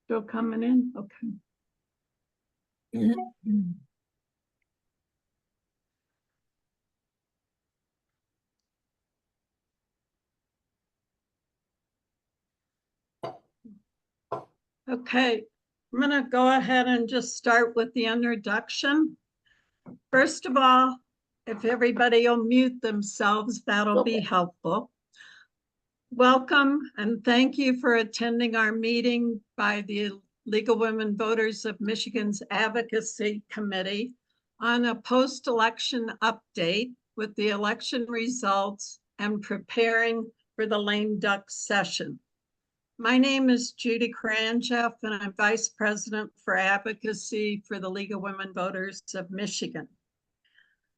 Still coming in? Okay. Okay, I'm going to go ahead and just start with the introduction. First of all, if everybody will mute themselves, that'll be helpful. Welcome and thank you for attending our meeting by the League of Women Voters of Michigan's Advocacy Committee on a post-election update with the election results and preparing for the lame duck session. My name is Judy Karandjeff, and I'm Vice President for Advocacy for the League of Women Voters of Michigan.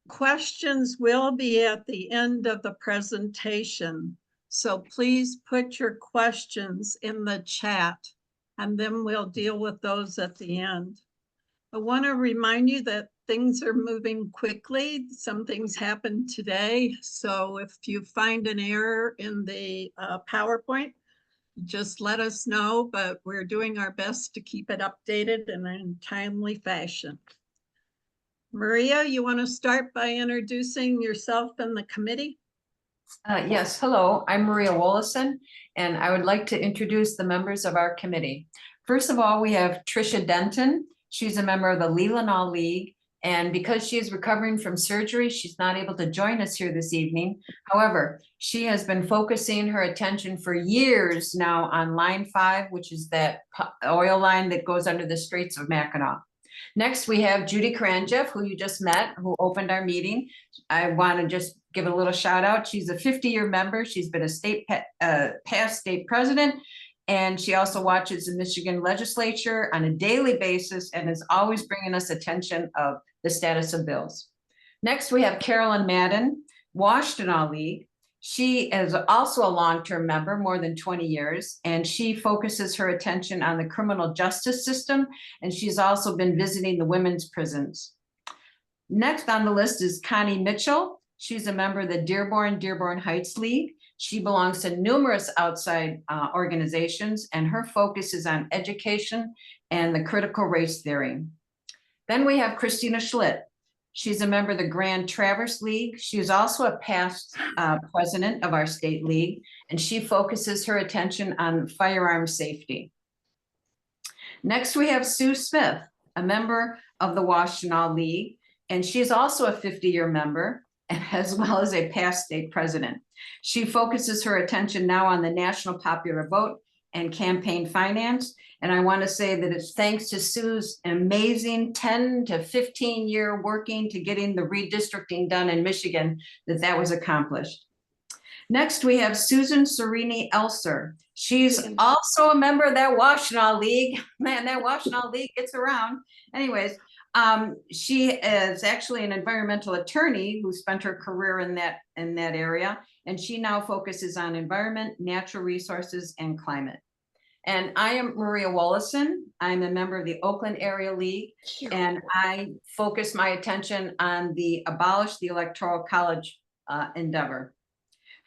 Questions will be at the end of the presentation, so please put your questions in the chat, and then we'll deal with those at the end. I want to remind you that things are moving quickly. Some things happened today, so if you find an error in the PowerPoint, just let us know, but we're doing our best to keep it updated in a timely fashion. Maria, you want to start by introducing yourself and the committee? Yes, hello, I'm Maria Wollison, and I would like to introduce the members of our committee. First of all, we have Tricia Denton. She's a member of the Leelanau League, and because she is recovering from surgery, she's not able to join us here this evening. However, she has been focusing her attention for years now on Line 5, which is that oil line that goes under the Straits of Mackinac. Next, we have Judy Karandjeff, who you just met, who opened our meeting. I want to just give a little shout out. She's a 50-year member. She's been a past state president, and she also watches the Michigan legislature on a daily basis and is always bringing us attention of the status of bills. Next, we have Carolyn Madden, Washtenaw League. She is also a long-term member, more than 20 years, and she focuses her attention on the criminal justice system, and she's also been visiting the women's prisons. Next on the list is Connie Mitchell. She's a member of the Dearborn Heights League. She belongs to numerous outside organizations, and her focus is on education and the critical race theory. Then we have Christina Schlitt. She's a member of the Grand Traverse League. She is also a past president of our state league, and she focuses her attention on firearm safety. Next, we have Sue Smith, a member of the Washtenaw League, and she is also a 50-year member, as well as a past state president. She focuses her attention now on the national popular vote and campaign finance. And I want to say that it's thanks to Sue's amazing 10 to 15 year working to getting the redistricting done in Michigan that was accomplished. Next, we have Susan Serini Elser. She's also a member of that Washtenaw League. Man, that Washtenaw League gets around. Anyways, she is actually an environmental attorney who spent her career in that area, and she now focuses on environment, natural resources, and climate. And I am Maria Wollison. I'm a member of the Oakland Area League, and I focus my attention on the Abolish the Electoral College endeavor.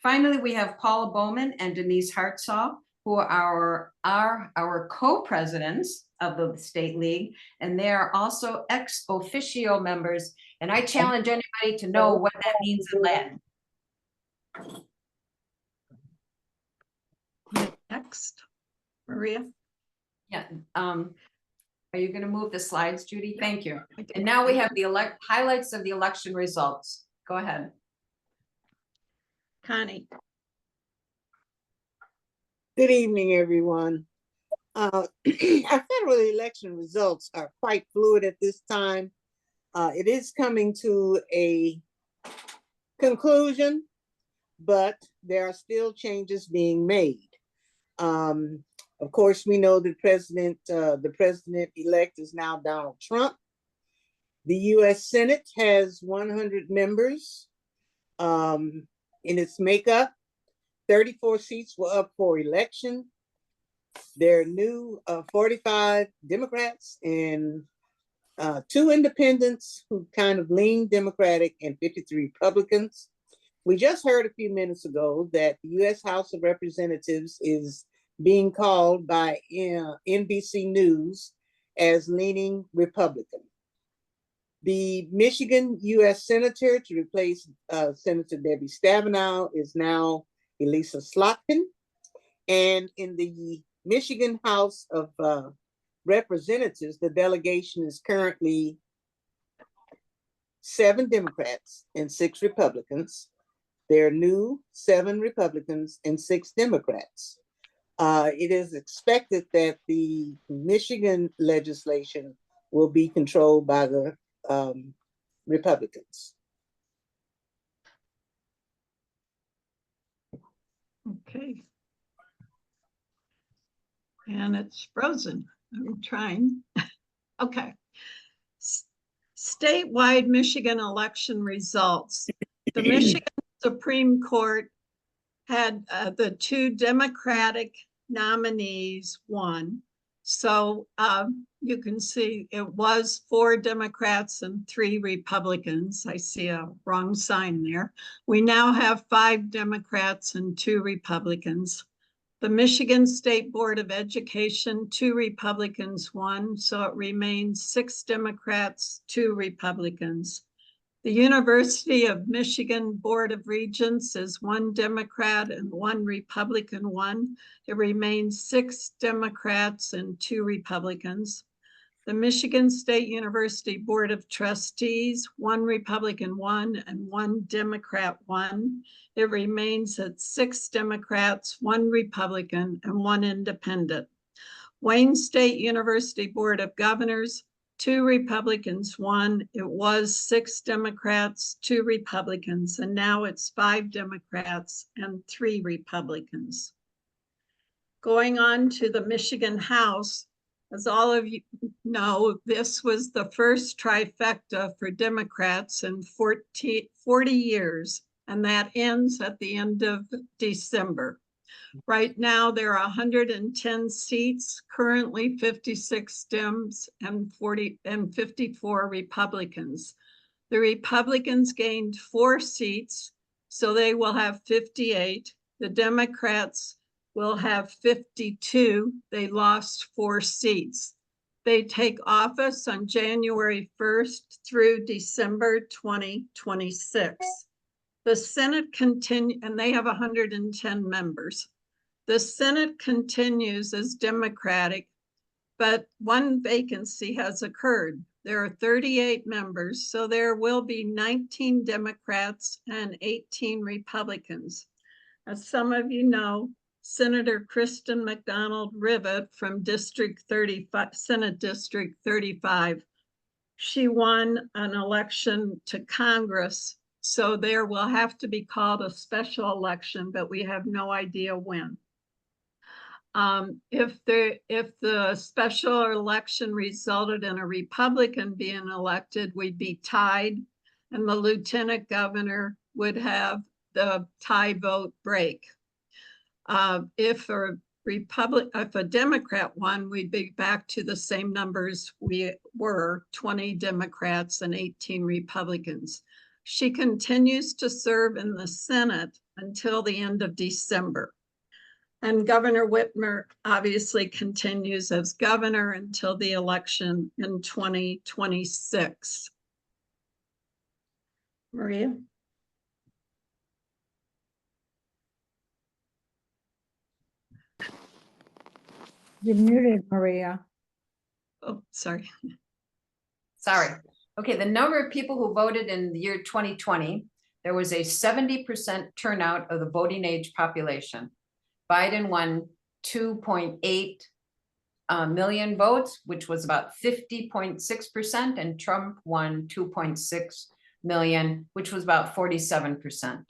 Finally, we have Paula Bowman and Denise Hartsaw, who are our co-presidents of the State League, and they are also ex officio members. And I challenge anybody to know what that means in Latin. Next, Maria. Yeah. Are you going to move the slides, Judy? Thank you. And now we have the highlights of the election results. Go ahead. Connie. Good evening, everyone. Our federal election results are quite fluid at this time. It is coming to a conclusion, but there are still changes being made. Of course, we know the president-elect is now Donald Trump. The U.S. Senate has 100 members in its makeup. 34 seats were up for election. There are new 45 Democrats and 2 independents who kind of lean Democratic and 53 Republicans. We just heard a few minutes ago that the U.S. House of Representatives is being called by NBC News as leaning Republican. The Michigan U.S. Senator to replace Senator Debbie Stabenow is now Elisa Slotkin. And in the Michigan House of Representatives, the delegation is currently 7 Democrats and 6 Republicans. There are new 7 Republicans and 6 Democrats. It is expected that the Michigan legislation will be controlled by the Republicans. Okay. And it's frozen. I'm trying. Okay. Statewide Michigan election results. The Michigan Supreme Court had the 2 Democratic nominees won. So you can see it was 4 Democrats and 3 Republicans. I see a wrong sign there. We now have 5 Democrats and 2 Republicans. The Michigan State Board of Education, 2 Republicans won, so it remains 6 Democrats, 2 Republicans. The University of Michigan Board of Regents is 1 Democrat and 1 Republican won. It remains 6 Democrats and 2 Republicans. The Michigan State University Board of Trustees, 1 Republican won and 1 Democrat won. It remains at 6 Democrats, 1 Republican, and 1 independent. Wayne State University Board of Governors, 2 Republicans won. It was 6 Democrats, 2 Republicans, and now it's 5 Democrats and 3 Republicans. Going on to the Michigan House, as all of you know, this was the first trifecta for Democrats in 40 years, and that ends at the end of December. Right now, there are 110 seats, currently 56 Dems and 54 Republicans. The Republicans gained 4 seats, so they will have 58. The Democrats will have 52. They lost 4 seats. They take office on January 1st through December 2026. The Senate continues, and they have 110 members. The Senate continues as Democratic, but 1 vacancy has occurred. There are 38 members, so there will be 19 Democrats and 18 Republicans. As some of you know, Senator Kristen McDonald Rivet from District 35, Senate District 35, she won an election to Congress, so there will have to be called a special election, but we have no idea when. If the special election resulted in a Republican being elected, we'd be tied, and the lieutenant governor would have the tie vote break. If a Democrat won, we'd be back to the same numbers we were, 20 Democrats and 18 Republicans. She continues to serve in the Senate until the end of December. And Governor Whitmer obviously continues as governor until the election in 2026. Maria? You're muted, Maria. Oh, sorry. Sorry. Okay, the number of people who voted in the year 2020, there was a 70% turnout of the voting age population. Biden won 2.8 million votes, which was about 50.6%, and Trump won 2.6 million, which was about 47%.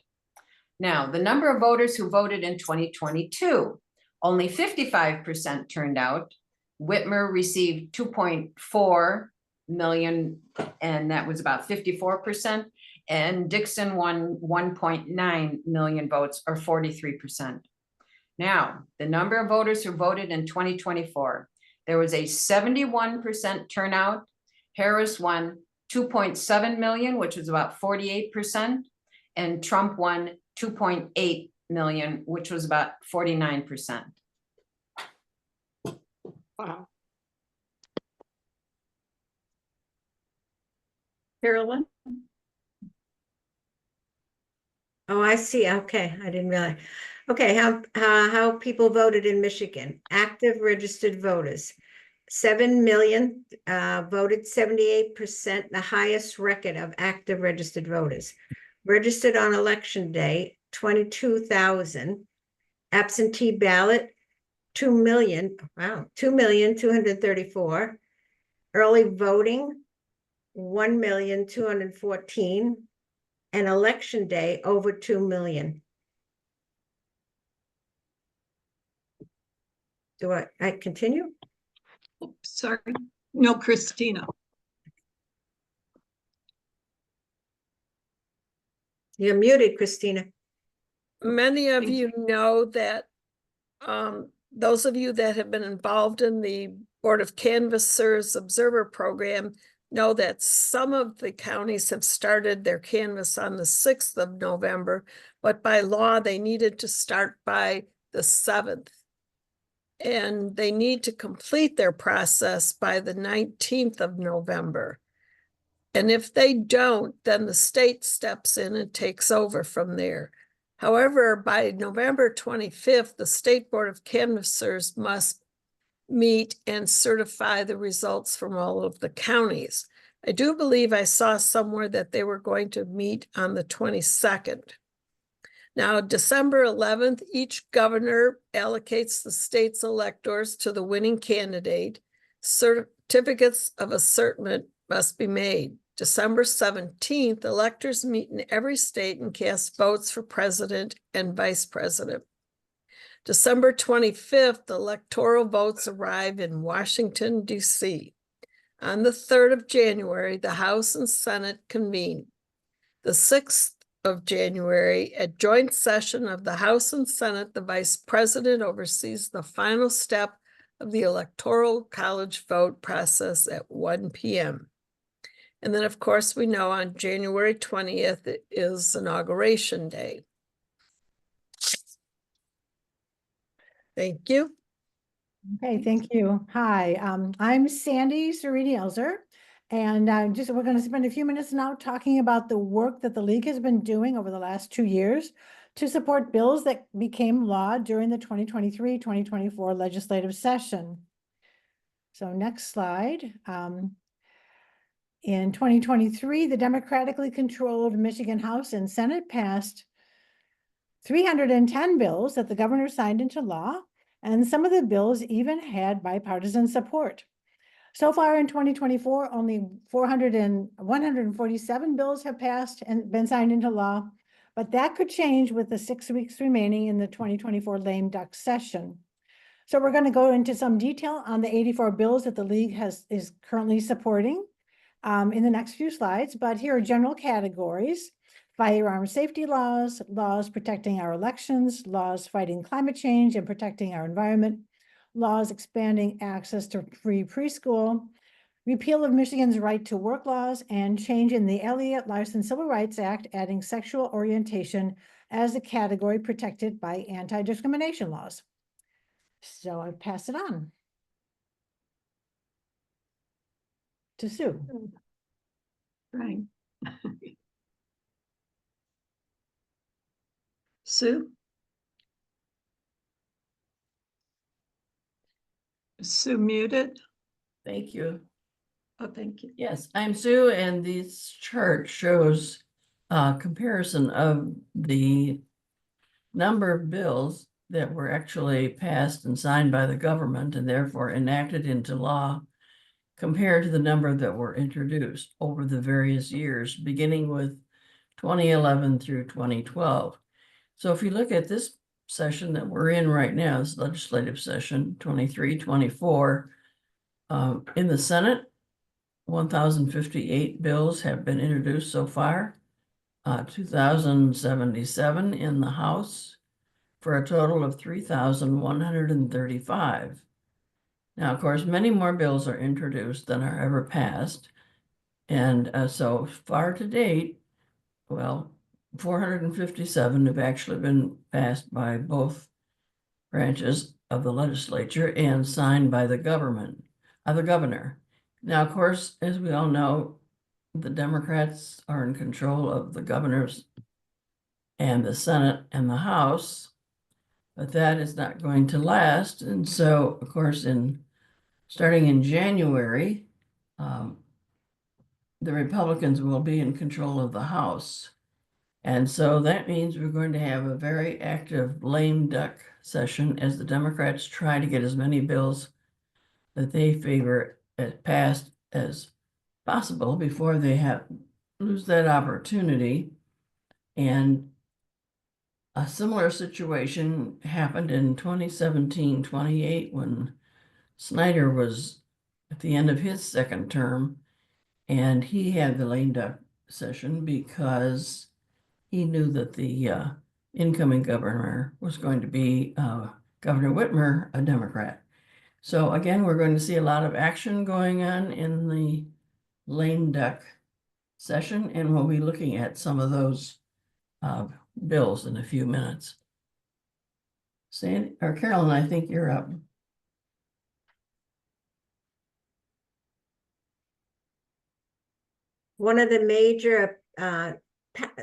Now, the number of voters who voted in 2022, only 55% turned out. Whitmer received 2.4 million, and that was about 54%. And Dixon won 1.9 million votes, or 43%. Now, the number of voters who voted in 2024, there was a 71% turnout. Harris won 2.7 million, which was about 48%. and Trump won 2.8 million, which was about 49%. Wow. Carolyn? Oh, I see. Okay, I didn't realize. Okay, how people voted in Michigan. Active registered voters. 7 million voted, 78%, the highest record of active registered voters. Registered on election day, 22,000. Absentee ballot, 2 million. Wow, 2,234,000. Early voting, 1,214,000. And election day, over 2 million. Do I continue? Oops, sorry. No, Christina. You're muted, Christina. Many of Thank you know that those of you that have been involved in the Board of Canvassers Observer Program know that some of the counties have started their canvass on the 6th of November, but by law, they needed to start by the 7th. And they need to complete their process by the 19th of November. And if they don't, then the state steps in and takes over from there. However, by November 25th, the State Board of Canvassers must meet and certify the results from all of the counties. I do believe I saw somewhere that they were going to meet on the 22nd. Now, December 11th, each governor allocates the state's electors to the winning candidate. Certificates of assertment must be made. December 17th, electors meet in every state and cast votes for president and vice president. December 25th, electoral votes arrive in Washington, D.C. On the 3rd of January, the House and Senate convene. The 6th of January, at joint session of the House and Senate, the vice president oversees the final step of the Electoral College vote process at 1 p.m. And then, of course, we know on January 20th is Inauguration Day. Thank you. Okay, thank you. Hi, I'm Sandy Cerini-Elzer, and we're going to spend a few minutes now talking about the work that the League has been doing over the last 2 years to support bills that became law during the 2023-2024 legislative session. So next slide. In 2023, the democratically controlled Michigan House and Senate passed 310 bills that the governor signed into law, and some of the bills even had bipartisan support. So far in 2024, only 147 bills have passed and been signed into law, but that could change with the 6 weeks remaining in the 2024 lame duck session. So we're going to go into some detail on the 84 bills that the League is currently supporting in the next few slides, but here are general categories: firearm safety laws, laws protecting our elections, laws fighting climate change and protecting our environment, laws expanding access to free preschool, repeal of Michigan's right to work laws, and change in the Elliott-Larsen Civil Rights Act, adding sexual orientation as a category protected by anti-discrimination laws. So I pass it on to Sue. Right. Sue? Sue muted? Thank you. Oh, thank you. Yes, I'm Sue, and this chart shows a comparison of the number of bills that were actually passed and signed by the government and therefore enacted into law compared to the number that were introduced over the various years, beginning with 2011 through 2012. So if you look at this session that we're in right now, this legislative session, 23-24, in the Senate, 1,058 bills have been introduced so far, 2,077 in the House, for a total of 3,135. Now, of course, many more bills are introduced than are ever passed. And so far to date, well, 457 have actually been passed by both branches of the legislature and signed by the government, the governor. Now, of course, as we all know, the Democrats are in control of the governors and the Senate and the House, but that is not going to last. And so, of course, starting in January, the Republicans will be in control of the House. And so that means we're going to have a very active lame duck session as the Democrats try to get as many bills that they favor passed as possible before they lose that opportunity. And a similar situation happened in 2017-28 when Snyder was at the end of his second term, and he had the lame duck session because he knew that the incoming governor was going to be Governor Whitmer, a Democrat. So again, we're going to see a lot of action going on in the lame duck session, and we'll be looking at some of those bills in a few minutes. Sandy or Carolyn, I think you're up. One of the major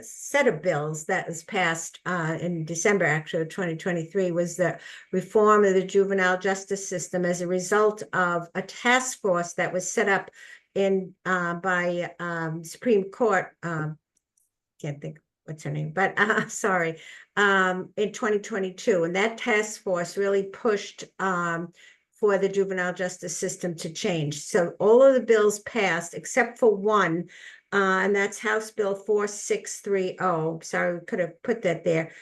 set of bills that was passed in December, actually, of 2023 was the reform of the juvenile justice system as a result of a task force that was set up by Supreme Court. Can't think what's her name, but sorry, in 2022. And that task force really pushed for the juvenile justice system to change. So all of the bills passed except for one, and that's House Bill 4630. Sorry, we could have put that there.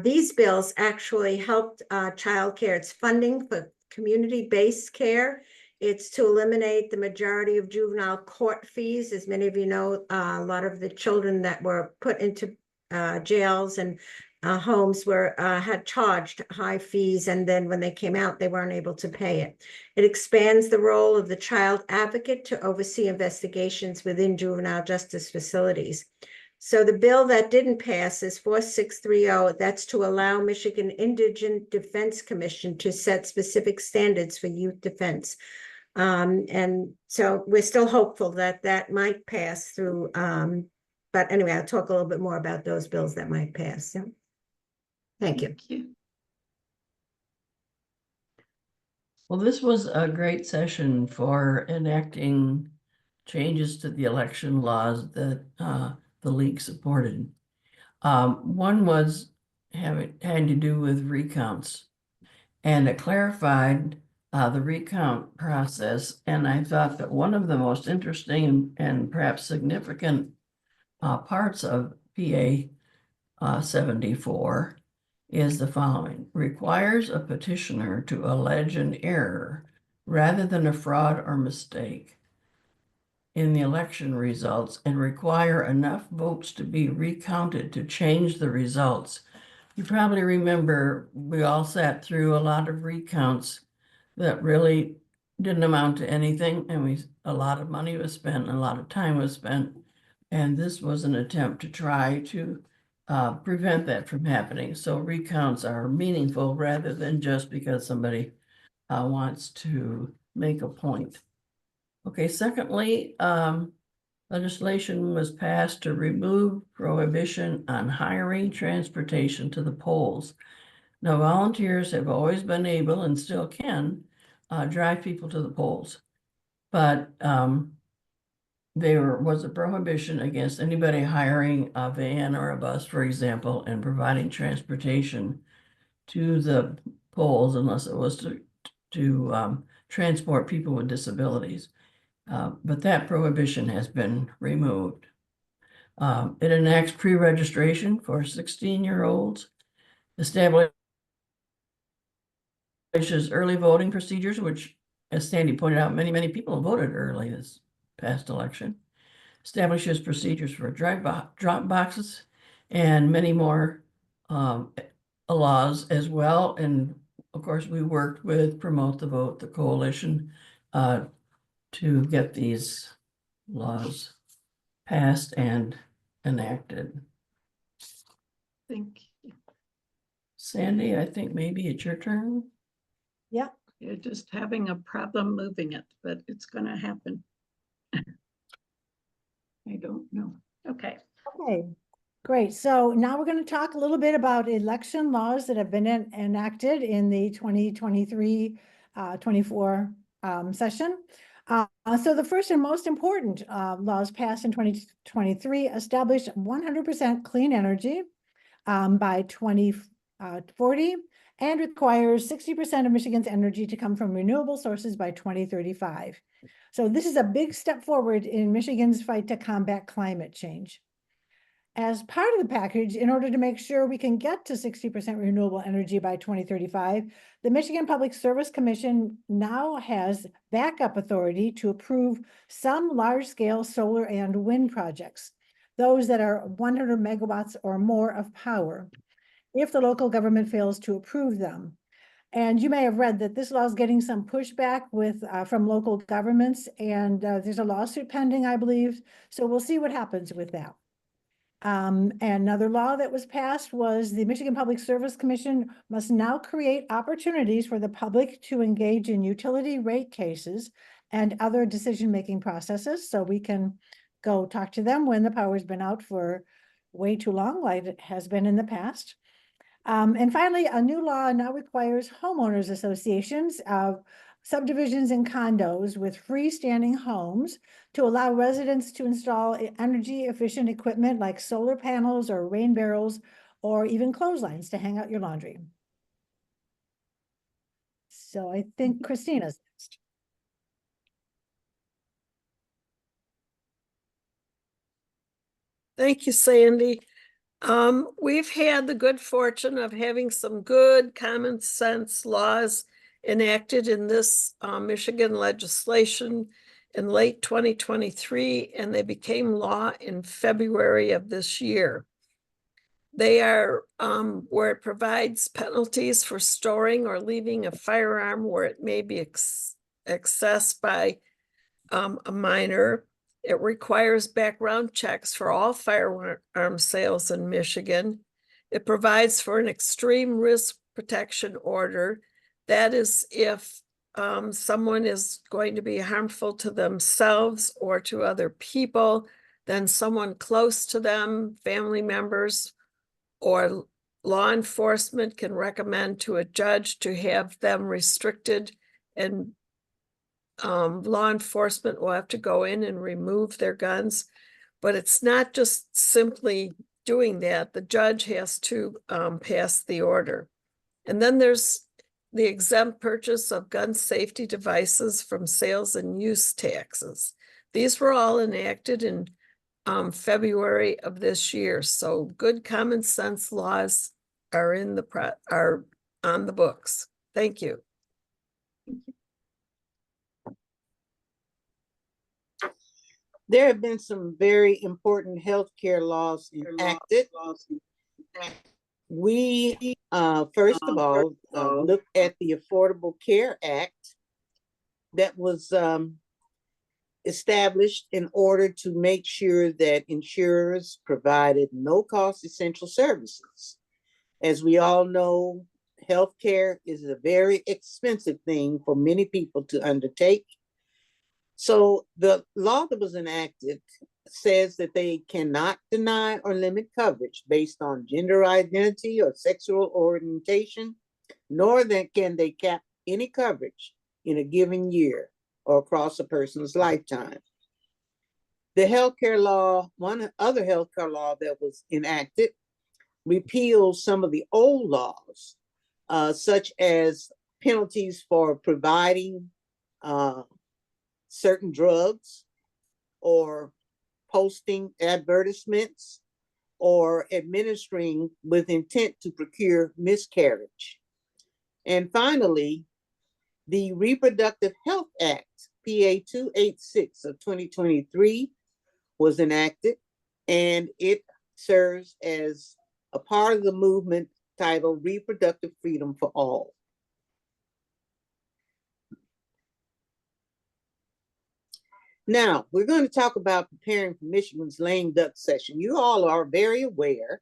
These bills actually helped childcare. It's funding for community-based care. It's to eliminate the majority of juvenile court fees. As many of you know, a lot of the children that were put into jails and homes had charged high fees, and then when they came out, they weren't able to pay it. It expands the role of the child advocate to oversee investigations within juvenile justice facilities. So the bill that didn't pass is 4630. That's to allow Michigan Indigent Defense Commission to set specific standards for youth defense. And so we're still hopeful that that might pass through. But anyway, I'll talk a little bit more about those bills that might pass. So, thank you. Thank you. Well, this was a great session for enacting changes to the election laws that the league supported. One was had to do with recounts, and it clarified the recount process. And I thought that one of the most interesting and perhaps significant parts of PA 74 is the following: requires a petitioner to allege an error rather than a fraud or mistake in the election results and require enough votes to be recounted to change the results. You probably remember we all sat through a lot of recounts that really didn't amount to anything, and a lot of money was spent and a lot of time was spent. And this was an attempt to try to prevent that from happening. So recounts are meaningful rather than just because somebody wants to make a point. Okay, secondly, legislation was passed to remove prohibition on hiring transportation to the polls. Now, volunteers have always been able and still can drive people to the polls, but there was a prohibition against anybody hiring a van or a bus, for example, and providing transportation to the polls unless it was to transport people with disabilities. But that prohibition has been removed. It enacts pre-registration for 16-year-olds, establishes early voting procedures, which, as Sandy pointed out, many people voted early this past election, establishes procedures for drop boxes, and many more laws as well. And of course, we worked with Promote the Vote, the coalition, to get these laws passed and enacted. think Sandy, I think maybe it's your turn. Yeah, you're just having a problem moving it, but it's gonna happen. I don't know. Okay. okay, great. So now we're going to talk a little bit about election laws that have been enacted in the 2023, 24 session. So the first and most important laws passed in 2023 established 100% clean energy by 2040 and requires 60% of Michigan's energy to come from renewable sources by 2035. So this is a big step forward in Michigan's fight to combat climate change. As part of the package, in order to make sure we can get to 60% renewable energy by 2035, the Michigan Public Service Commission now has backup authority to approve some large-scale solar and wind projects, those that are 100 megawatts or more of power, if the local government fails to approve them. And you may have read that this law is getting some pushback from local governments, and there's a lawsuit pending, I believe. So we'll see what happens with that. And another law that was passed was the Michigan Public Service Commission must now create opportunities for the public to engage in utility rate cases and other decision-making processes, so we can go talk to them when the power's been out for way too long, like it has been in the past. And finally, a new law now requires homeowners associations of subdivisions and condos with freestanding homes to allow residents to install energy efficient equipment like solar panels or rain barrels, or even clotheslines to hang out your laundry. So I think Christina's next. Thank you, Sandy. We've had the good fortune of having some good common sense laws enacted in this Michigan legislation in late 2023, and they became law in February of this year. They are where it provides penalties for storing or leaving a firearm where it may be accessed by a minor. It requires background checks for all firearm sales in Michigan. It provides for an extreme risk protection order. That is if someone is going to be harmful to themselves or to other people, then someone close to them, family members, or law enforcement can recommend to a judge to have them restricted, and law enforcement will have to go in and remove their guns. But it's not just simply doing that. The judge has to pass the order. And then there's the exempt purchase of gun safety devices from sales and use taxes. These were all enacted in February of this year. So good common sense laws are are on the books. Thank you. There have been some very important healthcare laws enacted. We, first of all, look at the Affordable Care Act that was established in order to make sure that insurers provided no-cost essential services. As we all know, healthcare is a very expensive thing for many people to undertake. So the law that was enacted says that they cannot deny or limit coverage based on gender identity or sexual orientation, nor can they cap any coverage in a given year or across a person's lifetime. The healthcare law, one other healthcare law that was enacted, repeals some of the old laws, such as penalties for providing certain drugs or posting advertisements or administering with intent to procure miscarriage. And finally, the Reproductive Health Act, PA 286 of 2023, was enacted, and it serves as a part of the movement titled Reproductive Freedom for All. Now, we're going to talk about preparing for Michigan's lame duck session. You all are very aware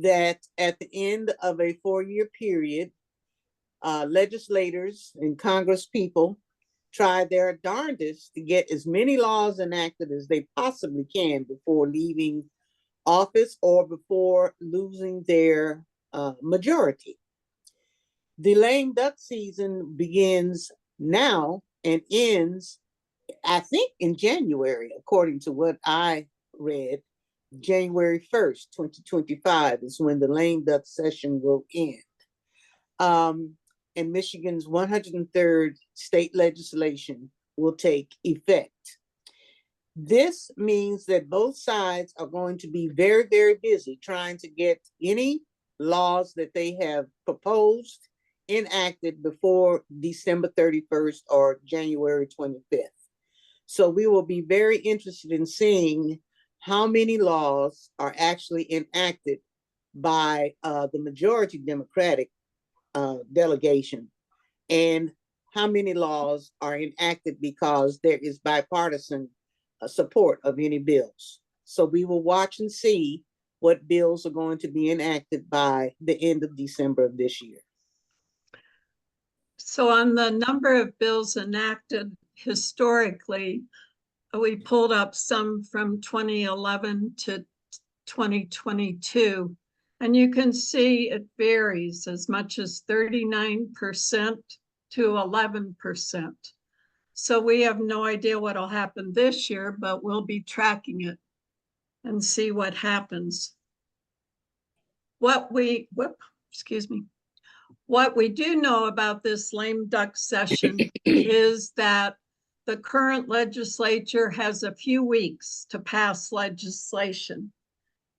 that at the end of a 4-year period, legislators and Congress people try their darndest to get as many laws enacted as they possibly can before leaving office or before losing their majority. The lame duck season begins now and ends, I think, in January, according to what I read. January 1st, 2025 is when the lame duck session will end. And Michigan's 103rd state legislation will take effect. This means that both sides are going to be very, very busy trying to get any laws that they have proposed enacted before December 31st or January 25th. So we will be very interested in seeing how many laws are actually enacted by the majority Democratic delegation, and how many laws are enacted because there is bipartisan support of any bills. So we will watch and see what bills are going to be enacted by the end of December of this year. So on the number of bills enacted historically, we pulled up some from 2011 to 2022, and you can see it varies as much as 39% to 11%. So we have no idea what will happen this year, but we'll be tracking it and see what happens. What we do know about this lame duck session is that the current legislature has a few weeks to pass legislation.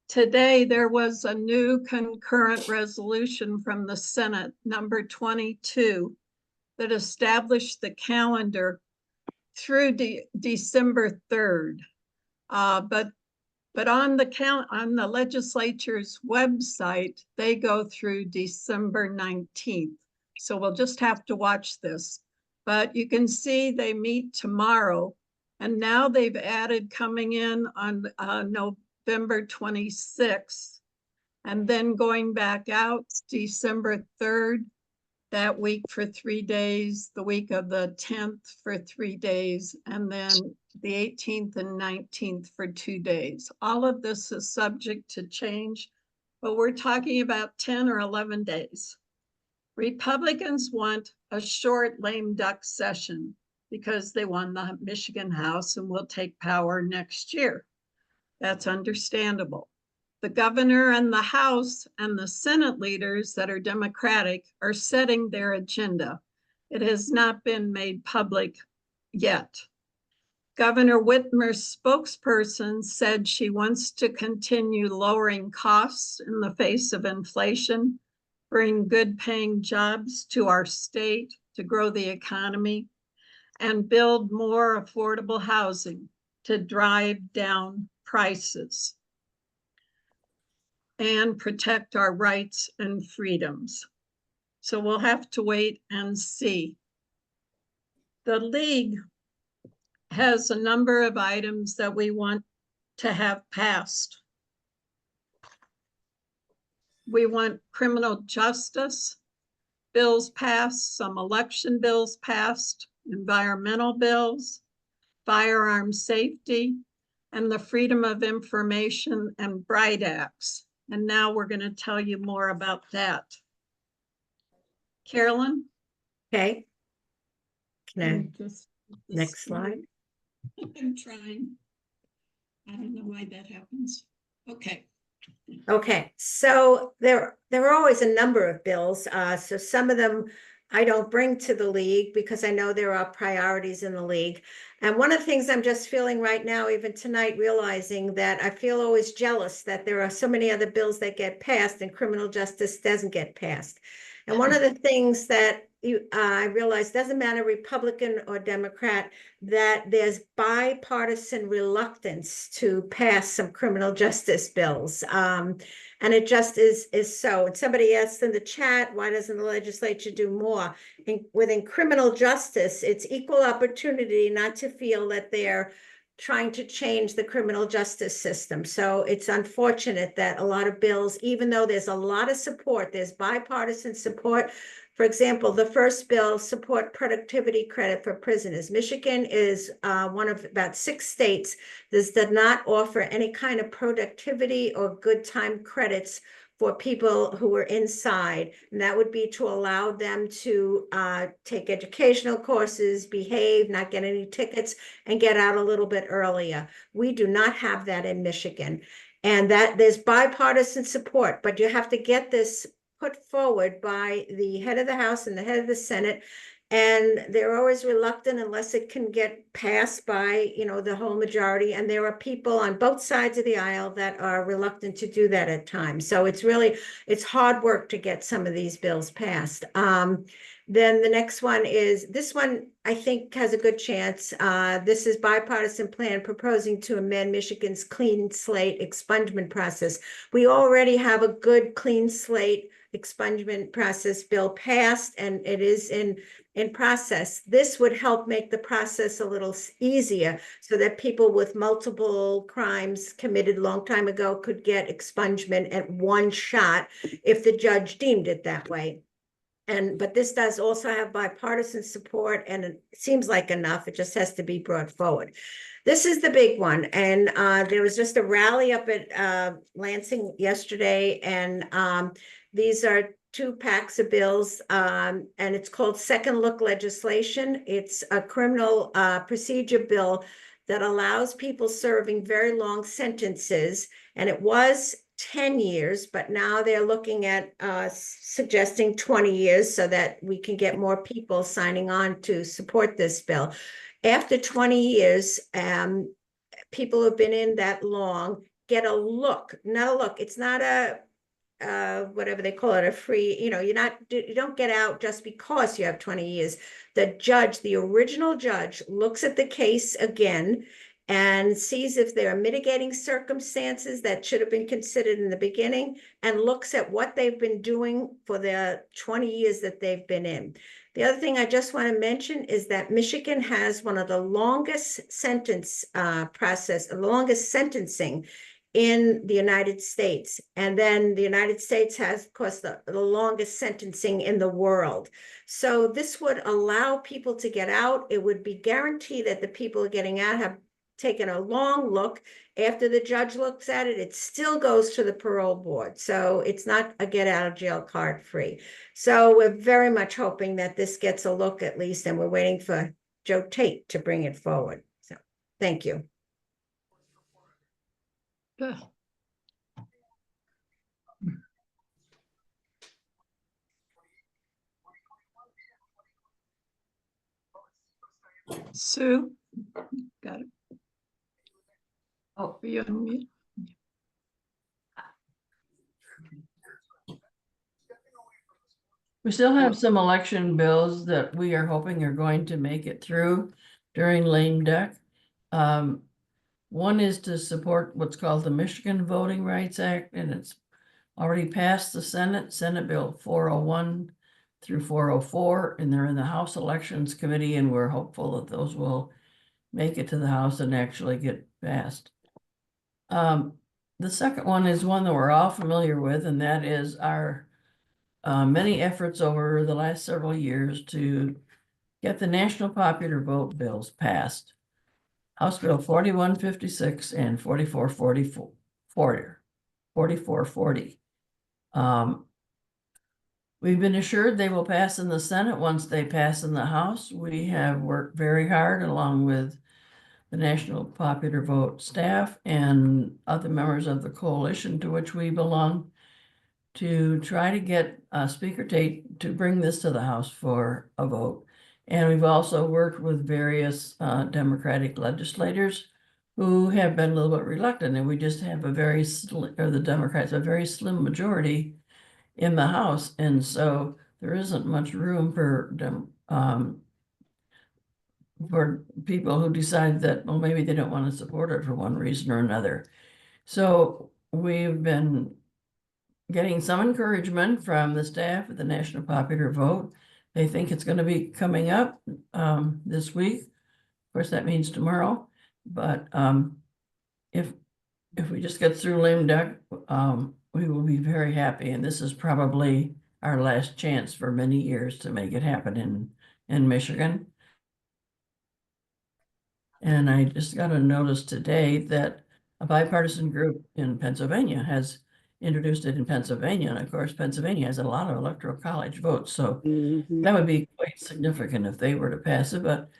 Today, there was a new concurrent resolution from the Senate, number 22, that established the calendar through December 3rd. But on the legislature's website, they go through December 19th. So we'll just have to watch this. But you can see they meet tomorrow. And now they've added coming in on November 26th. And then going back out December 3rd, that week for 3 days, the week of the 10th for 3 days, and then the 18th and 19th for 2 days. All of this is subject to change, but we're talking about 10 or 11 days. Republicans want a short lame duck session because they won the Michigan House and will take power next year. That's understandable. The governor and the House and the Senate leaders that are Democratic are setting their agenda. It has not been made public yet. Governor Whitmer's spokesperson said she wants to continue lowering costs in the face of inflation, bring good paying jobs to our state to grow the economy, and build more affordable housing to drive down prices and protect our rights and freedoms. So we'll have to wait and see. The League has a number of items that we want to have passed. We want criminal justice bills passed, some election bills passed, environmental bills, firearm safety, and the Freedom of Information and Bright Acts. And now we're going to tell you more about that. Carolyn? Okay. Can Just next slide. I'm trying. I don't know why that happens. Okay. Okay, so there are always a number of bills. So some of them I don't bring to the League because I know there are priorities in the League. And one of the things I'm just feeling right now, even tonight, realizing that I feel always jealous that there are so many other bills that get passed and criminal justice doesn't get passed. And one of the things that I realize doesn't matter Republican or Democrat, that there's bipartisan reluctance to pass some criminal justice bills. And it just is so. And somebody asked in the chat, why doesn't the legislature do more? Within criminal justice, it's equal opportunity not to feel that they're trying to change the criminal justice system. So it's unfortunate that a lot of bills, even though there's a lot of support, there's bipartisan support. For example, the first bill, support productivity credit for prisoners. Michigan is one of about 6 states that does not offer any kind of productivity or good time credits for people who are inside. And that would be to allow them to take educational courses, behave, not get any tickets, and get out a little bit earlier. We do not have that in Michigan. And that there's bipartisan support, but you have to get this put forward by the head of the House and the head of the Senate. And they're always reluctant unless it can get passed by, you know, the whole majority. And there are people on both sides of the aisle that are reluctant to do that at times. So it's really, it's hard work to get some of these bills passed. Then the next one is, this one I think has a good chance. This is bipartisan plan proposing to amend Michigan's clean slate expungement process. We already have a good clean slate expungement process bill passed, and it is in process. This would help make the process a little easier so that people with multiple crimes committed a long time ago could get expungement at one shot if the judge deemed it that way. But this does also have bipartisan support, and it seems like enough. It just has to be brought forward. This is the big one. And there was just a rally up at Lansing yesterday, and these are 2 packs of bills, and it's called second look legislation. It's a criminal procedure bill that allows people serving very long sentences, and it was 10 years, but now they're looking at suggesting 20 years so that we can get more people signing on to support this bill. After 20 years, people who've been in that long get a look. Not a look. It's not a whatever they call it, a free, you know, you don't get out just because you have 20 years. The judge, the original judge, looks at the case again and sees if there are mitigating circumstances that should have been considered in the beginning, and looks at what they've been doing for the 20 years that they've been in. The other thing I just want to mention is that Michigan has one of the longest sentence the longest sentencing in the United States. And then the United States has, of course, the longest sentencing in the world. So this would allow people to get out. It would be guaranteed that the people getting out have taken a long look. After the judge looks at it, it still goes to the parole board. So it's not a get out of jail card free. So we're very much hoping that this gets a look at least, and we're waiting for Joe Tate to bring it forward. So thank you. Good. Sue, got it. Oh, Are you on mute? We still have some election bills that we are hoping are going to make it through during lame duck. One is to support what's called the Michigan Voting Rights Act, and it's already passed the Senate Bill 401 through 404, and they're in the House Elections Committee, and we're hopeful that those will make it to the House and actually get passed. The second one is one that we're all familiar with, and that is our many efforts over the last several years to get the national popular vote bills passed. House Bill 4156 and 4440. We've been assured they will pass in the Senate once they pass in the House. We have worked very hard along with the National Popular Vote staff and other members of the coalition to which we belong to try to get Speaker Tate to bring this to the House for a vote. And we've also worked with various Democratic legislators who have been a little bit reluctant, and we just have the Democrats, a very slim majority in the House. And so there isn't much room for people who decide that, well, maybe they don't want to support it for one reason or another. So we've been getting some encouragement from the staff at the National Popular Vote. They think it's going to be coming up this week. Of course, that means tomorrow. But if we just get through lame duck, we will be very happy. And this is probably our last chance for many years to make it happen in Michigan. And I just got a notice today that a bipartisan group in Pennsylvania has introduced it in Pennsylvania. And of course, Pennsylvania has a lot of electoral college votes. So Mhm. that would be quite significant if they were to pass it. But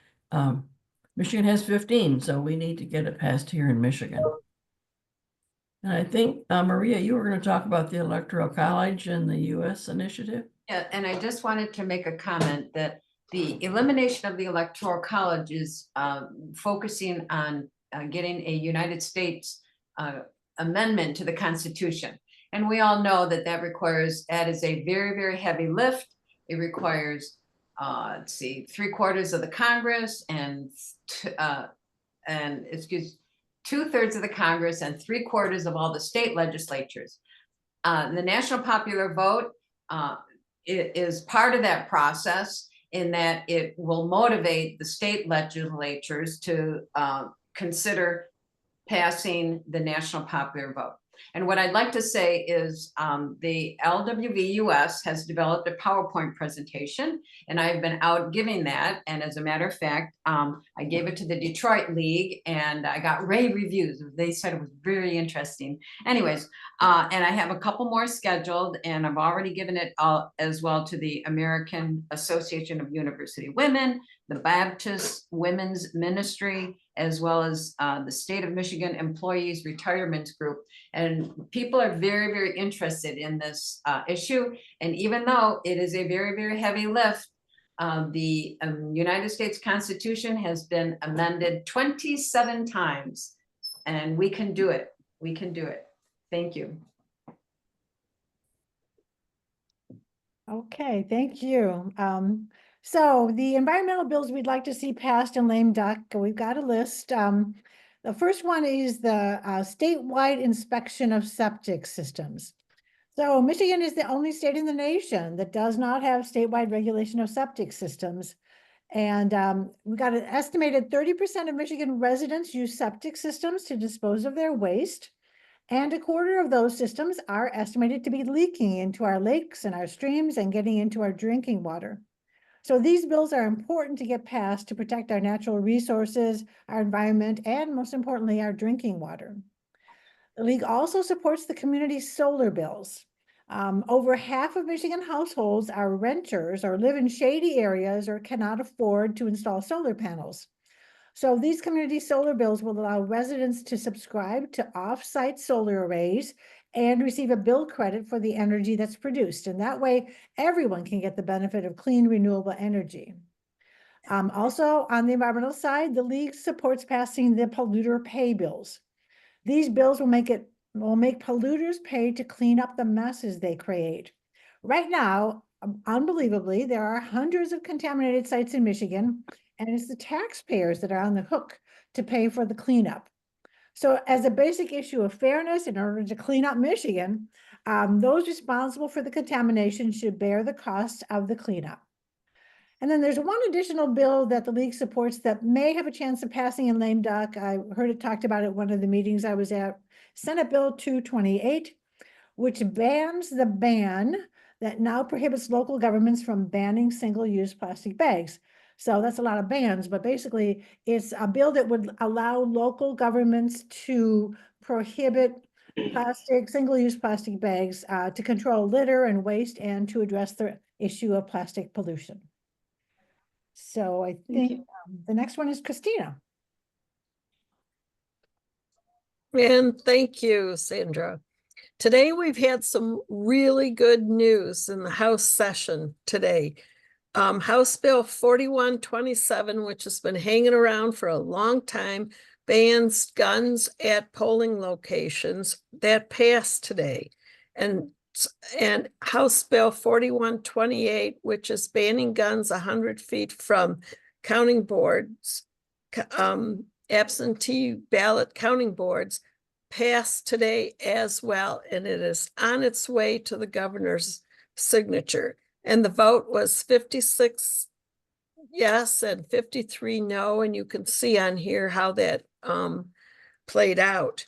Michigan has 15, so we need to get it passed here in Michigan. And I think, Maria, you were going to talk about the Electoral College and the US initiative. Yeah, and I just wanted to make a comment that the elimination of the Electoral College is focusing on getting a United States amendment to the Constitution. And we all know that that is a very, very heavy lift. It requires, let's see, 3/4 of the Congress and 2/3 of the Congress and 3/4 of all the state legislatures. The national popular vote it is part of that process in that it will motivate the state legislatures to consider passing the national popular vote. And what I'd like to say is the LWVUS has developed a PowerPoint presentation, and I've been out giving that. And as a matter of fact, I gave it to the Detroit League and I got rave reviews. They said it was very interesting. Anyways, and I have a couple more scheduled, and I've already given it as well to the American Association of University Women, the Baptist Women's Ministry, as well as the State of Michigan Employees Retirement Group. And people are very, very interested in this issue. And even though it is a very, very heavy lift, the United States Constitution has been amended 27 times, and we can do it. We can do it. Thank you. Okay, thank you. So the environmental bills we'd like to see passed in lame duck, we've got a list. The first one is the statewide inspection of septic systems. So Michigan is the only state in the nation that does not have statewide regulation of septic systems. And we've got an estimated 30% of Michigan residents use septic systems to dispose of their waste. And 1/4 of those systems are estimated to be leaking into our lakes and our streams and getting into our drinking water. So these bills are important to get passed to protect our natural resources, our environment, and most importantly, our drinking water. The League also supports the community solar bills. Over half of Michigan households are renters or live in shady areas or cannot afford to install solar panels. So these community solar bills will allow residents to subscribe to off-site solar arrays and receive a bill credit for the energy that's produced. And that way, everyone can get the benefit of clean, renewable energy. Also, on the environmental side, the League supports passing the polluter pay bills. These bills will make polluters pay to clean up the messes they create. Right now, unbelievably, there are hundreds of contaminated sites in Michigan, and it's the taxpayers that are on the hook to pay for the cleanup. So as a basic issue of fairness, in order to clean up Michigan, those responsible for the contamination should bear the cost of the cleanup. And then there's one additional bill that the League supports that may have a chance of passing in lame duck. I heard it talked about at one of the meetings I was at, Senate Bill 228, which bans the ban that now prohibits local governments from banning single-use plastic bags. So that's a lot of bans, but basically it's a bill that would allow local governments to prohibit single-use plastic bags to control litter and waste and to address the issue of plastic pollution. So I think the next one is Christina. And thank you, Sandra. Today, we've had some really good news in the House session today. House Bill 4127, which has been hanging around for a long time, bans guns at polling locations, that passed today. And House Bill 4128, which is banning guns 100 feet from counting boards, absentee ballot counting boards, passed today as well, and it is on its way to the governor's signature. And the vote was 56 yes and 53 no, and you can see on here how that played out.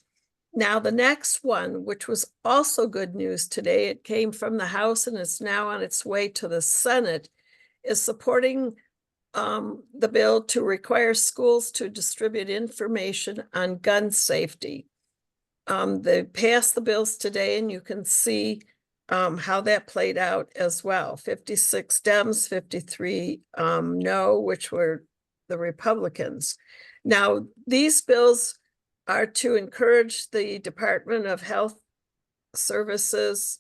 Now, the next one, which was also good news today, it came from the House and is now on its way to the Senate, is supporting the bill to require schools to distribute information on gun safety. They passed the bills today, and you can see how that played out as well. 56 Dems, 53 no, which were the Republicans. Now, these bills are to encourage the Department of Health Services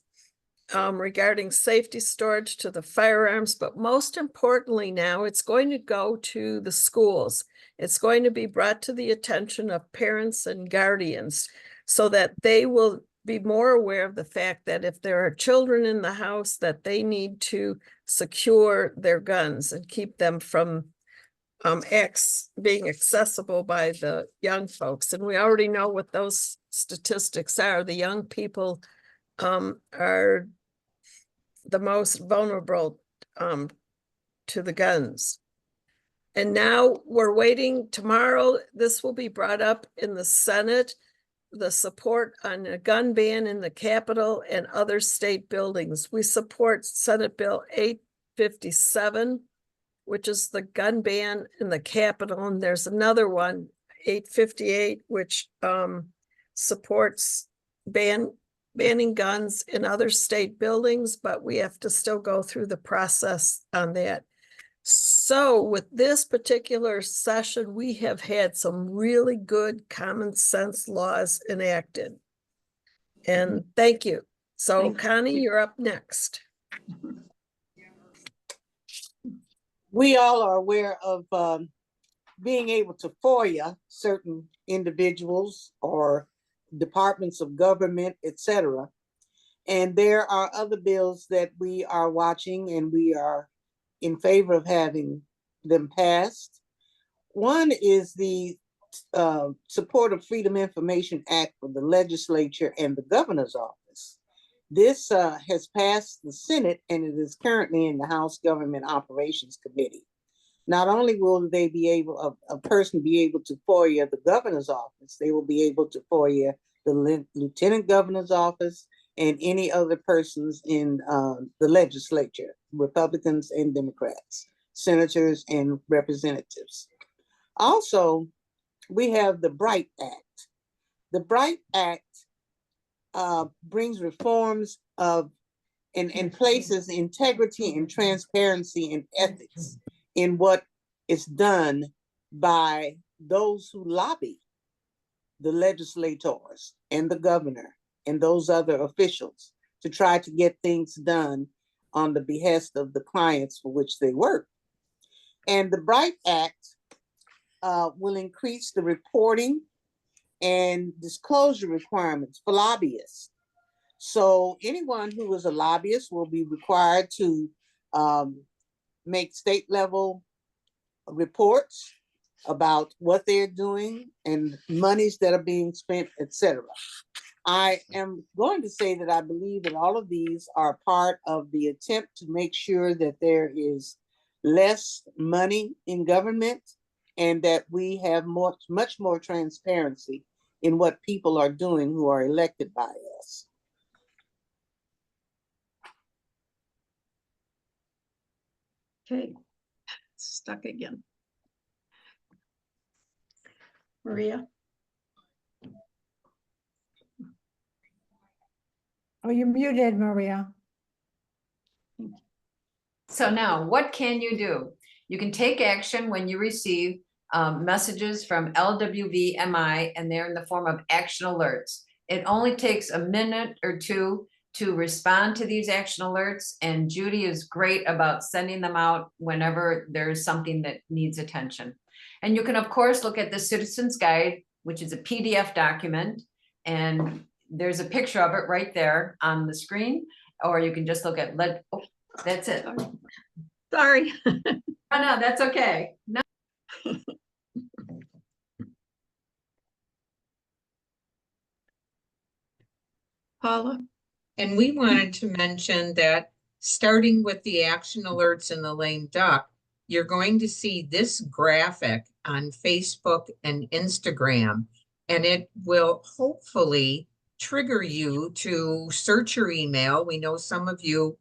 regarding safety storage to the firearms, but most importantly now, it's going to go to the schools. It's going to be brought to the attention of parents and guardians so that they will be more aware of the fact that if there are children in the house, that they need to secure their guns and keep them from being accessible by the young folks. And we already know what those statistics are. The young people are the most vulnerable to the guns. And now we're waiting. Tomorrow, this will be brought up in the Senate, the support on a gun ban in the Capitol and other state buildings. We support Senate Bill 857, which is the gun ban in the Capitol. And there's another one, 858, which supports banning guns in other state buildings, but we have to still go through the process on that. So with this particular session, we have had some really good common sense laws enacted. And thank you. So Thank Connie, you're up next. We all are aware of being able to FOIA certain individuals or departments of government, etc. And there are other bills that we are watching, and we are in favor of having them passed. One is the Support of Freedom Information Act for the legislature and the governor's office. This has passed the Senate, and it is currently in the House Government Operations Committee. Not only will they be able, a person be able to FOIA the governor's office, they will be able to FOIA the lieutenant governor's office and any other persons in the legislature, Republicans and Democrats, senators and representatives. Also, we have the BRIGHT Act. The BRIGHT Act brings reforms of and places integrity and transparency and ethics in what is done by those who lobby the legislators and the governor and those other officials to try to get things done on the behest of the clients for which they work. And the BRIGHT Act will increase the reporting and disclosure requirements for lobbyists. So anyone who is a lobbyist will be required to make state level reports about what they're doing and monies that are being spent, etc. I am going to say that I believe that all of these are part of the attempt to make sure that there is less money in government and that we have much more transparency in what people are doing who are elected by us. Okay, stuck again. Maria? Oh, you're muted, Maria. So now, what can you do? You can take action when you receive messages from LWVMI, and they're in the form of action alerts. It only takes a minute or two to respond to these action alerts, and Judy is great about sending them out whenever there's something that needs attention. And you can, of course, look at the Citizens Guide, which is a PDF document, and there's a picture of it right there on the screen, or you can just look at, oh, that's it. Sorry. Oh, no, that's okay. No. Paula? And we wanted to mention that starting with the action alerts in the lame duck, you're going to see this graphic on Facebook and Instagram, and it will hopefully trigger you to search your email. We know some of you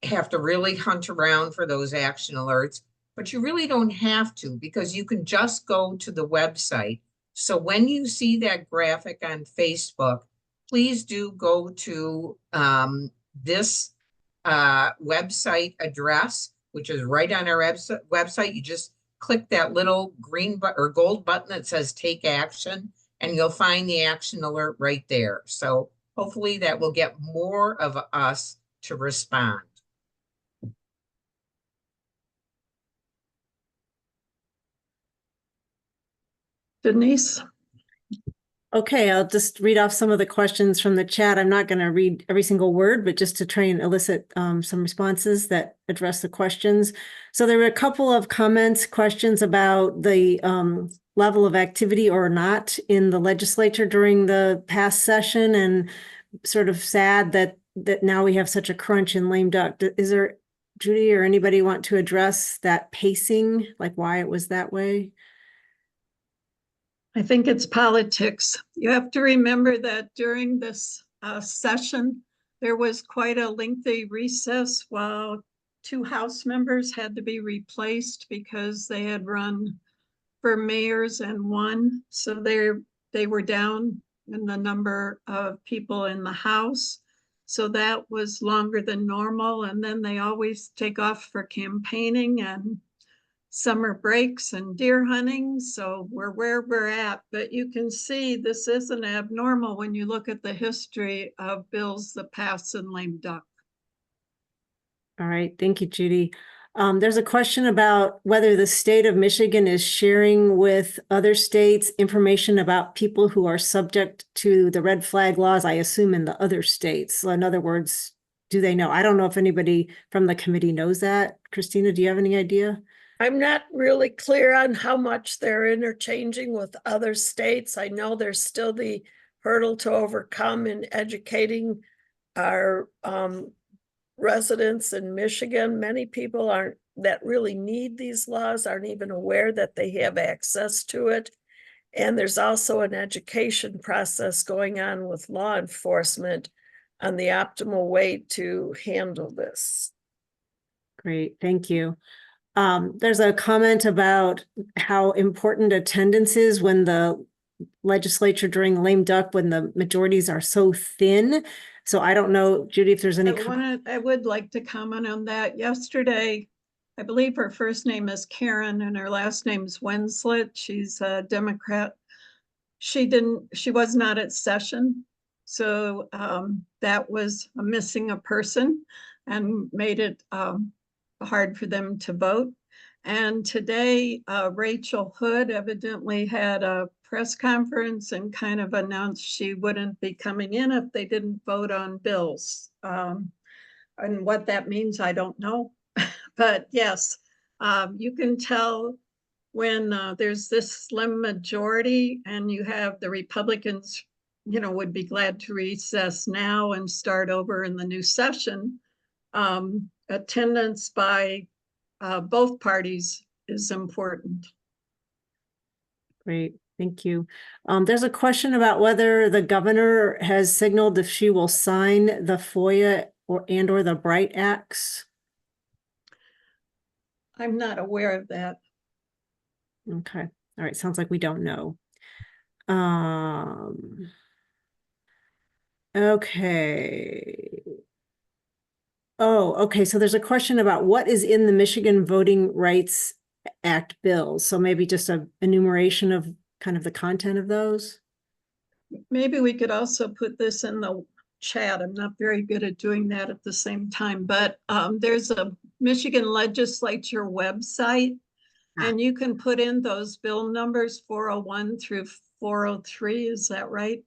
have to really hunt around for those action alerts, but you really don't have to, because you can just go to the website. So when you see that graphic on Facebook, please do go to this website address, which is right on our website. You just click that little green or gold button that says take action, and you'll find the action alert right there. So hopefully that will get more of us to respond. Denise? Okay, I'll just read off some of the questions from the chat. I'm not going to read every single word, but just to try and elicit some responses that address the questions. So there were a couple of comments, questions about the level of activity or not in the legislature during the past session, and sort of sad that now we have such a crunch in lame duck. Is there, Judy or anybody, want to address that pacing, like why it was that way? I think it's politics. You have to remember that during this session, there was quite a lengthy recess while 2 House members had to be replaced because they had run for mayors and won. So they were down in the number of people in the House. So that was longer than normal. And then they always take off for campaigning and summer breaks and deer hunting. So we're where we're at, but you can see this isn't abnormal when you look at the history of bills that pass in lame duck. All right, thank you, Judy. There's a question about whether the state of Michigan is sharing with other states information about people who are subject to the red flag laws, I assume in the other states. So in other words, do they know? I don't know if anybody from the committee knows that. Christina, do you have any idea? I'm not really clear on how much they're interchanging with other states. I know there's still the hurdle to overcome in educating our residents in Michigan. Many people that really need these laws aren't even aware that they have access to it. And there's also an education process going on with law enforcement on the optimal way to handle this. Great, thank you. There's a comment about how important attendance is when the legislature during lame duck, when the majorities are so thin. So I don't know, Judy, if there's any. I would like to comment on that. Yesterday, I believe her first name is Karen and her last name is Winslet. She's a Democrat. She was not at session. So that was missing a person and made it hard for them to vote. And today, Rachel Hood evidently had a press conference and kind of announced she wouldn't be coming in if they didn't vote on bills. And what that means, I don't know. But yes, you can tell when there's this slim majority and you have the Republicans, would be glad to recess now and start over in the new session. Attendance by both parties is important. Great, thank you. There's a question about whether the governor has signaled if she will sign the FOIA or the Bright Acts. I'm not aware of that. Okay, all right, sounds like we don't know. Okay. Oh, okay. So there's a question about what is in the Michigan Voting Rights Act bills. So maybe just an enumeration of kind of the content of those. Maybe we could also put this in the chat. I'm not very good at doing that at the same time, but there's a Michigan legislature website and you can put in those bill numbers 401 through 403. Is that right?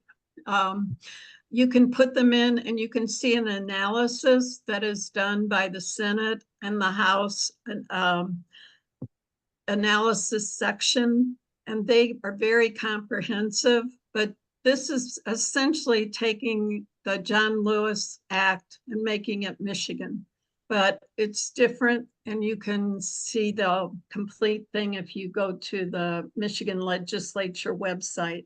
You can put them in and you can see an analysis that is done by the Senate and the House analysis section, and they are very comprehensive, but this is essentially taking the John Lewis Act and making it Michigan. but it's different and you can see the complete thing if you go to the Michigan Legislature website,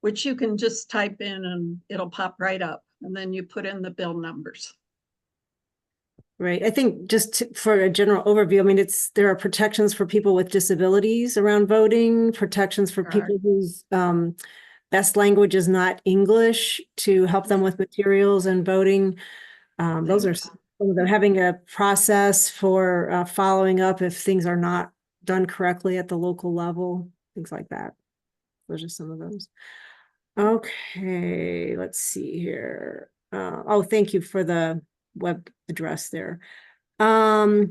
which you can just type in and it'll pop right up. And then you put in the bill numbers. Right. I think for a general overview, I mean, there are protections for people with disabilities around voting, protections for people whose best language is not English to help them with materials and voting. Those are some of them. Having a process for following up if things are not done correctly at the local level, things like that. Those are some of those. Okay, let's see here. Oh, thank you for the web address there. Okay,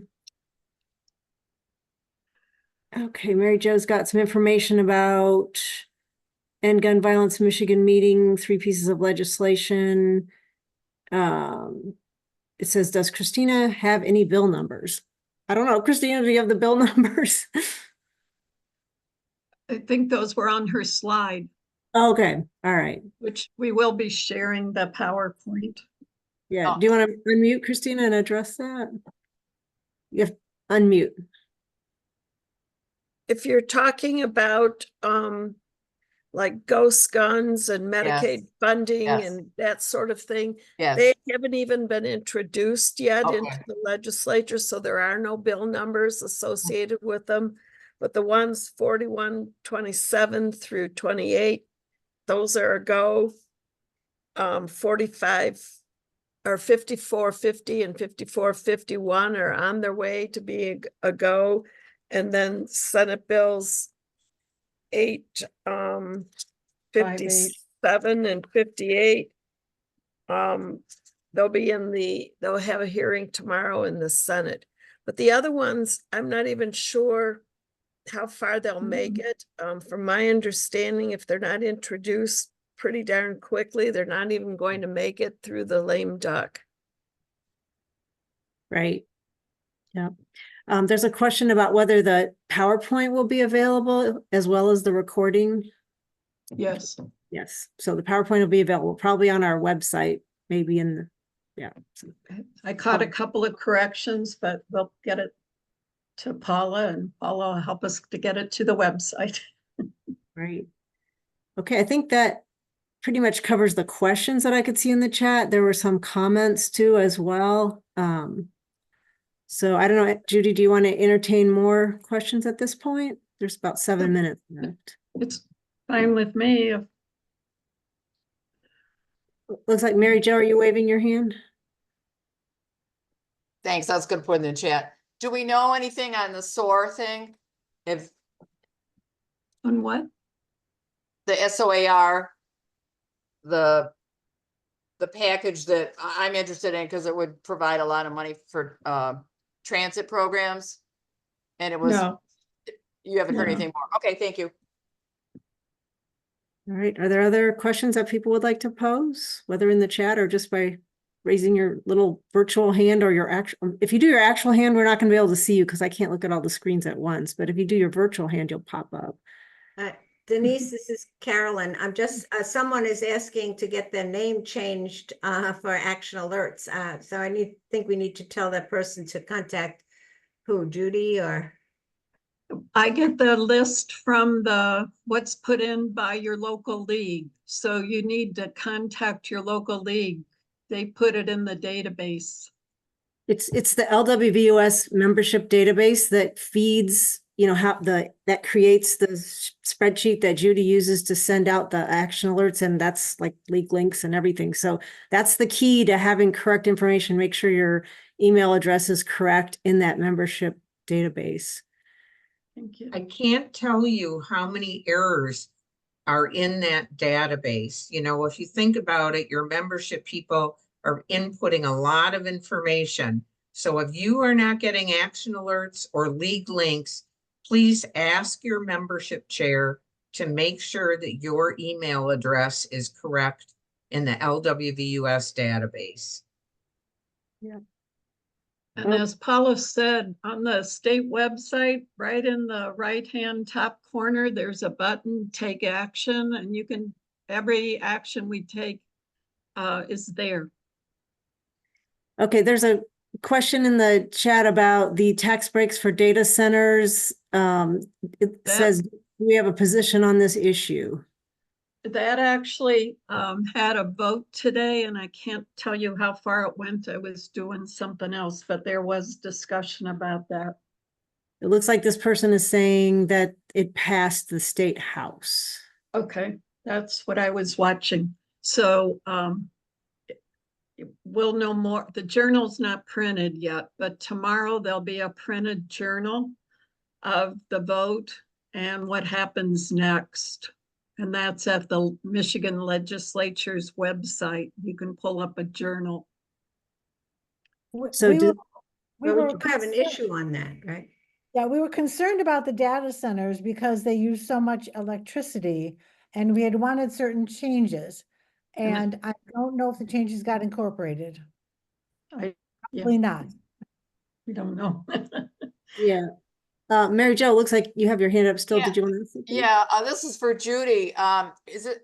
Mary Jo's got some information about End Gun Violence Michigan meeting, 3 pieces of legislation. It says, does Christina have any bill numbers? I don't know. Christina, do you have the bill numbers? I think those were on her slide. Okay, all right. Which we will be sharing the PowerPoint. Yeah, do you want to unmute Christina and address that? You have unmute. If you're talking about like ghost guns and Medicaid funding and that sort of thing, they haven't even been introduced yet into the legislature, so there are no bill numbers associated with them. But the ones 4127 through 28, those are a go. 45 or 5450 and 5451 are on their way to be a go. And then Senate bills 57 and 58. They'll have a hearing tomorrow in the Senate. But the other ones, I'm not even sure how far they'll make it. From my understanding, if they're not introduced pretty darn quickly, they're not even going to make it through the lame duck. Right. Yeah. There's a question about whether the PowerPoint will be available as well as the recording. Yes. Yes. So the PowerPoint will be available probably on our website, maybe in the, yeah. I caught a couple of corrections, but we'll get it to Paula and Paula will help us to get it to the website. Right. Okay. I think that pretty much covers the questions that I could see in the chat. There were some comments too as well. So I don't know, Judy, do you want to entertain more questions at this point? There's about 7 minutes left. It's fine with me. Looks like Mary Jo, are you waving your hand? Thanks. I was going to put in the chat. Do we know anything on the SOAR thing? If On what? the SOAR, the package that I'm interested in, because it would provide a lot of money for transit programs. And it was, No. You haven't heard No. anything more. Okay, thank you. All right. Are there other questions that people would like to pose, whether in the chat or just by raising your little virtual hand or your actual, if you do your actual hand, we're not going to be able to see you because I can't look at all the screens at once. But if you do your virtual hand, you'll pop up. Denise, this is Carolyn. I'm just, someone is asking to get their name changed for action alerts. So I think we need to tell that person to contact who, Judy or? I get the list from what's put in by your local league. So you need to contact your local league. They put it in the database. It's the LWVUS membership database that feeds, you know, that creates the spreadsheet that Judy uses to send out the action alerts, and that's like league links and everything. So that's the key to having correct information. Make sure your email address is correct in that membership database. Thank you. I can't tell you how many errors are in that database. You know, if you think about it, your membership people are inputting a lot of information. So if you are not getting action alerts or league links, please ask your membership chair to make sure that your email address is correct in the LWVUS database. Yeah. And as Paula said, on the state website, right in the right-hand top corner, there's a button, take action, and you can, every action we take is there. Okay, there's a question in the chat about the tax breaks for data centers. It That- says, we have a position on this issue. That actually had a vote today, and I can't tell you how far it went. I was doing something else, but there was discussion about that. It looks like this person is saying that it passed the state house. Okay, that's what I was watching. So we'll know more. The journal's not printed yet, but tomorrow there'll be a printed journal of the vote and what happens next. And that's at the Michigan Legislature's website. You can pull up a journal. So We do- But we do have an concerned- issue on that, right? Yeah, we were concerned about the data centers because they use so much electricity and we had wanted certain changes. And I don't know if the changes got incorporated. Yeah. Probably not. We don't know. Yeah. Mary Jo, looks like you have your hand up still. Yeah. Did you want to? Ask something? Yeah, this is for Judy. Is it,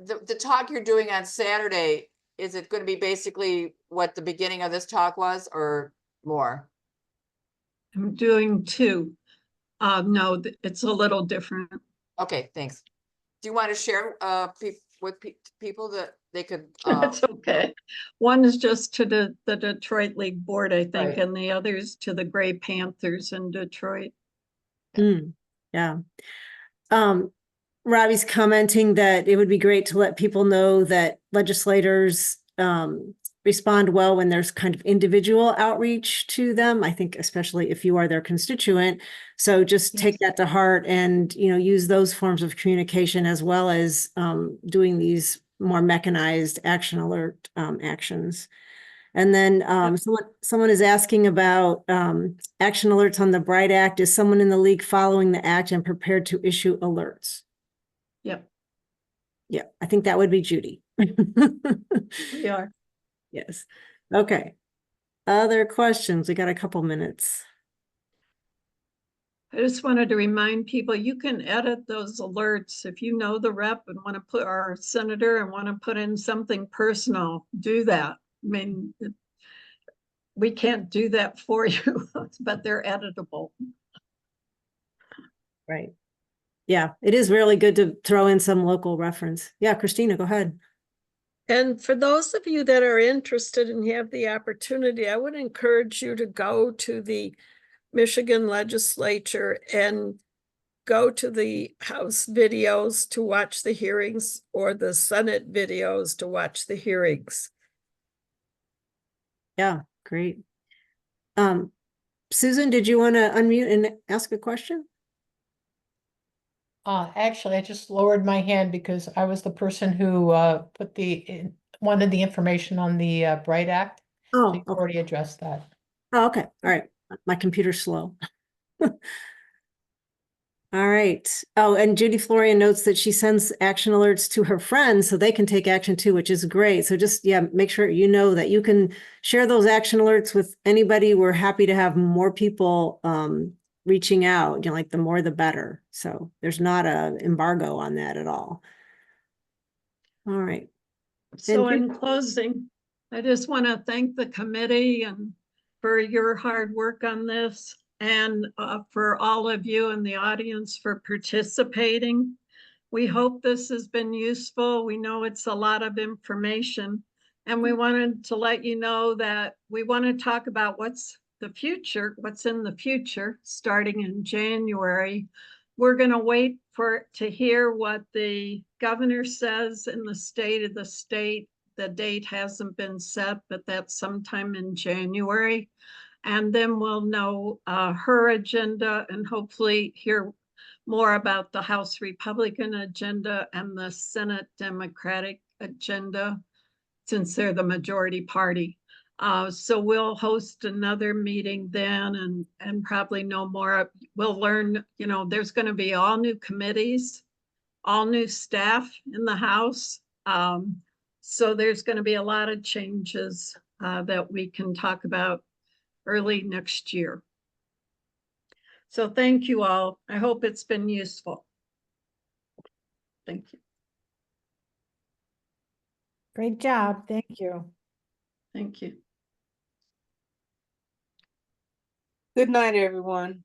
the talk you're doing on Saturday, is it going to be basically what the beginning of this talk was or more? I'm doing two. No, it's a little different. Okay, thanks. Do you want to share with people that they could? It's okay. One is just to the Detroit League Board, I think, Right. and the other's to the Gray Panthers in Detroit. Yeah. Robbie's commenting that it would be great to let people know that legislators respond well when there's kind of individual outreach to them. I think especially if you are their constituent. So just take that to heart and, use those forms of communication as well as doing these more mechanized action alert actions. And then someone is asking about action alerts on the Bright Act. Is someone in the league following the act and prepared to issue alerts? Yep, Yeah, I think that would be Judy. we are. Yes. Okay. Other questions? We got a couple minutes. I just wanted to remind people, you can edit those alerts. If you know the rep and want to put, our senator and want to put in something personal, do that. I mean, we can't do that for you, but they're editable. Right. Yeah, it is really good to throw in some local reference. Yeah, Christina, go ahead. And for those of you that are interested and have the opportunity, I would encourage you to go to the Michigan legislature and go to the House videos to watch the hearings or the Senate videos to watch the hearings. Yeah, great. Susan, did you want to unmute and ask a question? Actually, I just lowered my hand because I was the person who wanted the information on the Bright Act. So Oh, you've okay. already addressed that. Oh, okay. All right. My computer's slow. All right. Oh, and Judy Florian notes that she sends action alerts to her friends so they can take action too, which is great. So just, make sure you know that you can share those action alerts with anybody. We're happy to have more people reaching out, like the more the better. So there's not an embargo on that at all. All right. So And in closing, I just want to thank the committee and for your hard work on this, and for all of you in the audience for participating. We hope this has been useful. We know it's a lot of information, and we wanted to let you know that we want to talk about what's in the future, starting in January. We're going to wait to hear what the governor says in the state of the state. The date hasn't been set, but that's sometime in January. And then we'll know her agenda and hopefully hear more about the House Republican agenda and the Senate Democratic agenda, since they're the majority party. So we'll host another meeting then and probably know more. We'll learn, there's going to be all new committees, all new staff in the House. So there's going to be a lot of changes that we can talk about early next year. So thank you all. I hope it's been useful. Thank you. Great job. Thank you. Thank you. Good night, everyone.